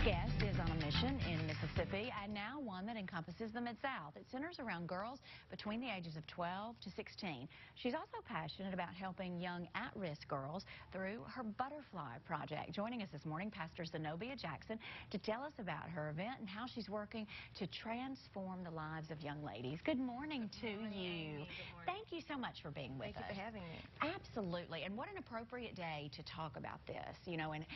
Guest is on a mission in Mississippi, and now one that encompasses the Mid-South. It centers around girls between the ages of 12 to 16. She's also passionate about helping young at-risk girls through her Butterfly Project. Joining us this morning, Pastor Zenobia Jackson, to tell us about her event and how she's working to transform the lives of young ladies. Good morning to you. Good morning. Thank you so much for being with us. Thank you for having me. Absolutely. And what an appropriate day to talk about this, you know, and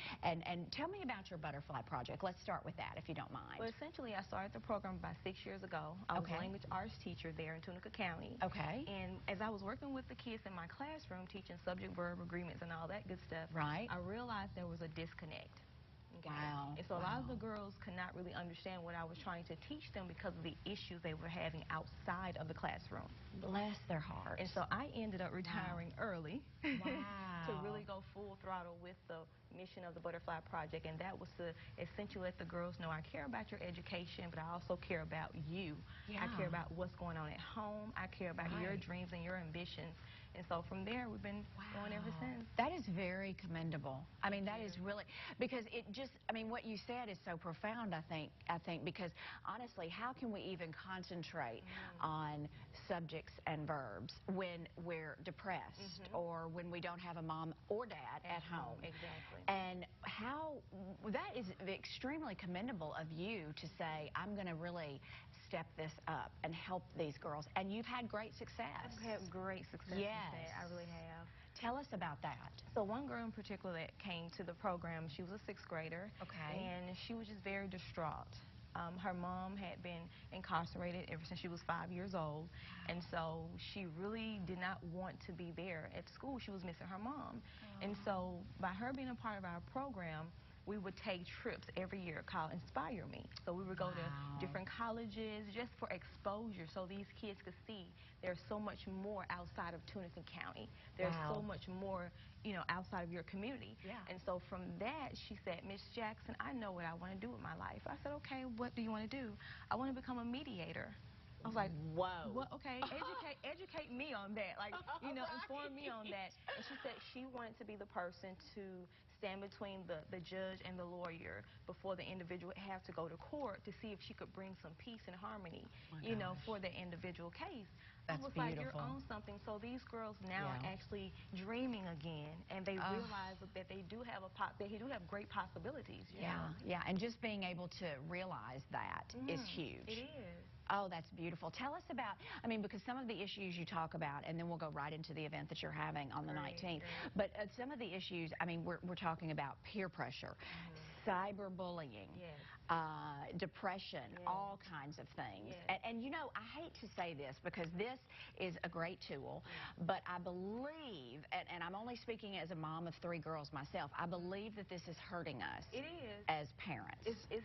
tell me about your Butterfly Project. Let's start with that, if you don't mind. Well, essentially, I started the program about 6 years ago. I was a language arts teacher there in Tunica County. Okay. And as I was working with the kids in my classroom, teaching subject-verb agreements and all that good stuff, right, I realized there was a disconnect. Okay. Wow. And so a lot of the girls could not really understand what I was trying to teach them because of the issues they were having outside of the classroom. Bless their hearts. And so I ended up retiring early wow. to really go full throttle with the mission of the Butterfly Project, and that was to essentially let the girls know I care about your education, but I also care about you. Yeah. I care about what's going on at home. I care about your dreams and your ambitions. And so from there, we've been going ever since. That is very commendable. I mean, that is really, because it just, I mean, what you said is so profound, I think, because honestly, how can we even concentrate on subjects and verbs when we're depressed or when we don't have a mom or dad at home? Exactly. And how, that is extremely commendable of you to say, I'm going to really step this up and help these girls. And you've had great success. I've had great success. Yes. I really have. Tell us about that. So one girl in particular that came to the program, she was a 6th grader. Okay. And she was just very distraught. Her mom had been incarcerated ever since she was 5 years old. And so she really did not want to be there at school. She was missing her mom. And so by her being a part of our program, we would take trips every year called Inspire Me. So we would go to different colleges just for exposure so these kids could see there's so much more outside of Tunica County. There's so much more, you know, outside of your community. Yeah. And so from that, she said, Miss Jackson, I know what I want to do with my life. I said, okay, what do you want to do? I want to become a mediator. I was like, whoa. Well, okay, educate me on that. Like, you know, inform me on that. And she said she wanted to be the person to stand between the judge and the lawyer before the individual would have to go to court to see if she could bring some peace and harmony, you know, for the individual case. That's I was beautiful. like, you're on something. So these girls now are actually dreaming again, and they realize that they do have great possibilities. You know? Yeah, and just being able to realize that is huge. It is. Oh, that's beautiful. Tell us about, I mean, because some of the issues you talk about, and then we'll go right into the event that you're having on the 19th, but some of the issues, I mean, we're talking about peer pressure, cyberbullying, depression, all kinds of things. And, you know, I hate to say this because this is a great tool, but I believe, and I'm only speaking as a mom of 3 girls myself, I believe that this is hurting us. It is. As parents. It's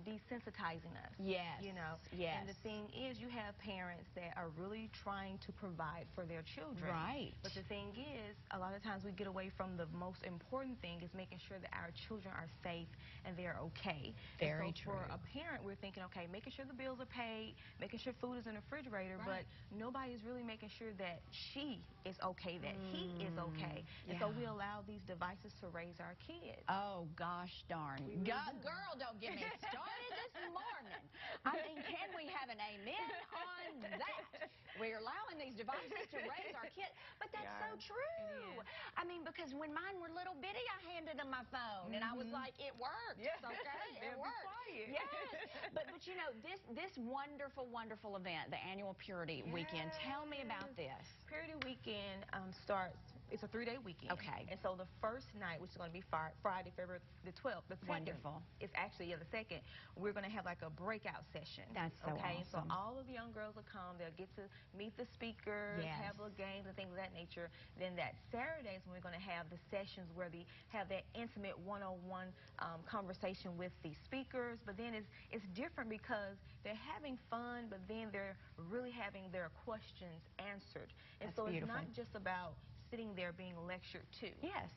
desensitizing us. Yes. You know? Yes. And the thing is, you have parents that are really trying to provide for their children. Right. But the thing is, a lot of times we get away from the most important thing is making sure that our children are safe and they're okay. Very true. For a parent, we're thinking, okay, making sure the bills are paid, making sure food is in the refrigerator, but nobody is really making sure that she is okay, that he is okay. And so we allow these devices to raise our kids. Oh, gosh darn. Girl, don't get me started this morning. I mean, can we have an amen on that? We're allowing these devices to raise our kids. But that's so true. I mean, because when mine were little bitty, I handed them my phone, and I was like, it worked. Yes. Okay, it worked. Yes. But you know, this wonderful, wonderful event, the annual Purity Weekend, tell me about this. Purity Weekend starts, it's a 3-day weekend. Okay. And so the first night, which is going to be Friday, February the 12th, the 2nd. Wonderful. It's actually, the 2nd, we're going to have like a breakout session. That's so awesome. So all of the young girls will come. They'll get to meet the speakers, have little games and things of that nature. Then that Saturday is when we're going to have the sessions where they have that intimate one-on-one conversation with the speakers. But then it's different because they're having fun, but then they're really having their questions answered. And so it's not just about sitting there being lectured to. Yes,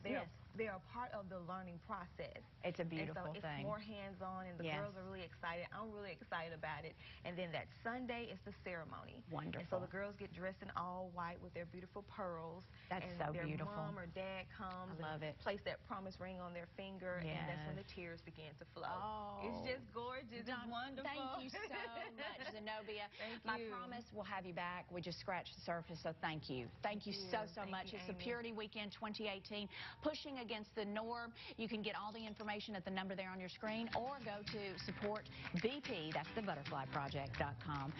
they are part of the learning process. It's a beautiful thing. It's more hands-on, and the girls are really excited. I'm really excited about it. And then that Sunday is the ceremony. Wonderful. And so the girls get dressed in all white with their beautiful pearls. That's and so their beautiful. mom or dad comes I love and it. place that promise ring on their finger, and that's when the tears began to flow. Oh, it's just gorgeous. It's wonderful. Thank you so much, Zenobia. Thank My you. promise, we'll have you back. We just scratched the surface, so thank you. Thank you so much. You, it's the Purity Weekend 2018, pushing against the norm. You can get all the information at the number there on your screen, or go to support BP, that's the butterflyproject.com.